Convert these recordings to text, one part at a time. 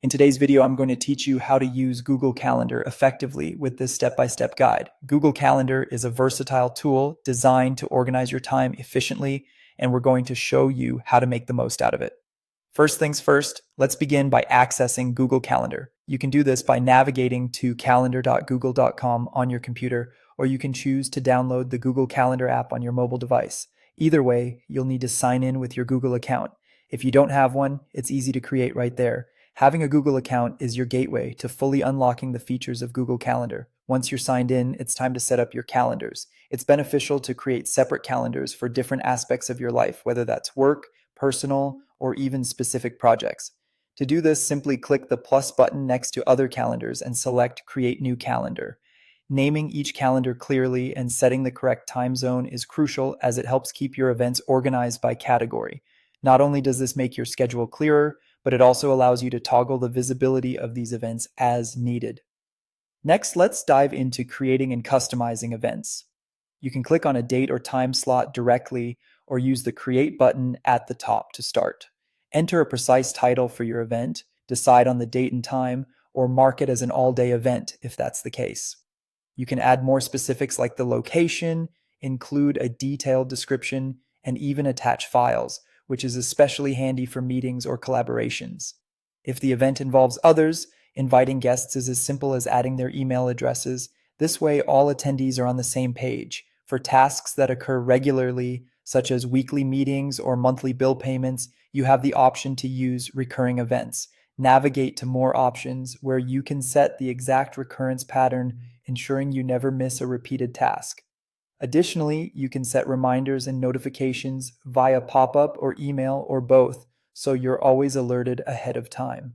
In today's video, I'm going to teach you how to use Google Calendar effectively with this step-by-step guide. Google Calendar is a versatile tool designed to organize your time efficiently, and we're going to show you how to make the most out of it. First things first, let's begin by accessing Google Calendar. You can do this by navigating to calendar.google.com on your computer, or you can choose to download the Google Calendar app on your mobile device. Either way, you'll need to sign in with your Google account. If you don't have one, it's easy to create right there. Having a Google account is your gateway to fully unlocking the features of Google Calendar. Once you're signed in, it's time to set up your calendars. It's beneficial to create separate calendars for different aspects of your life, whether that's work, personal, or even specific projects. To do this, simply click the plus button next to other calendars and select Create New Calendar. Naming each calendar clearly and setting the correct time zone is crucial as it helps keep your events organized by category. Not only does this make your schedule clearer, but it also allows you to toggle the visibility of these events as needed. Next, let's dive into creating and customizing events. You can click on a date or time slot directly or use the Create button at the top to start. Enter a precise title for your event, decide on the date and time, or mark it as an all-day event if that's the case. You can add more specifics like the location, include a detailed description, and even attach files, which is especially handy for meetings or collaborations. If the event involves others, inviting guests is as simple as adding their email addresses. This way, all attendees are on the same page. For tasks that occur regularly, such as weekly meetings or monthly bill payments, you have the option to use recurring events. Navigate to more options where you can set the exact recurrence pattern, ensuring you never miss a repeated task. Additionally, you can set reminders and notifications via pop-up or email or both, so you're always alerted ahead of time.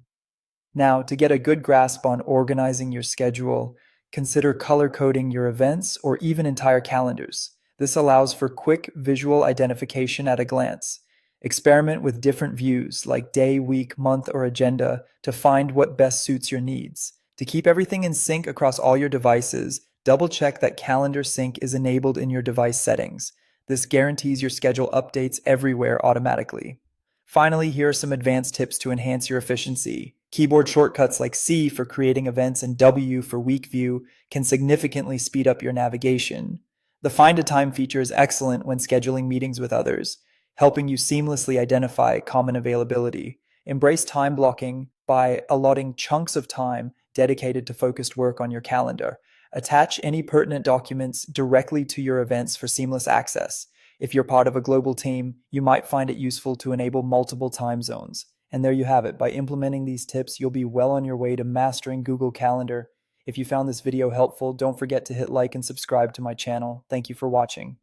Now, to get a good grasp on organizing your schedule, consider color coding your events or even entire calendars. This allows for quick visual identification at a glance. Experiment with different views like day, week, month, or agenda to find what best suits your needs. To keep everything in sync across all your devices, double-check that Calendar Sync is enabled in your device settings. This guarantees your schedule updates everywhere automatically. Finally, here are some advanced tips to enhance your efficiency. Keyboard shortcuts like C for creating events and W for week view can significantly speed up your navigation. The Find a Time feature is excellent when scheduling meetings with others, helping you seamlessly identify common availability. Embrace time blocking by allotting chunks of time dedicated to focused work on your calendar. Attach any pertinent documents directly to your events for seamless access. If you're part of a global team, you might find it useful to enable multiple time zones. And there you have it. By implementing these tips, you'll be well on your way to mastering Google Calendar. If you found this video helpful, don't forget to hit like and subscribe to my channel. Thank you for watching.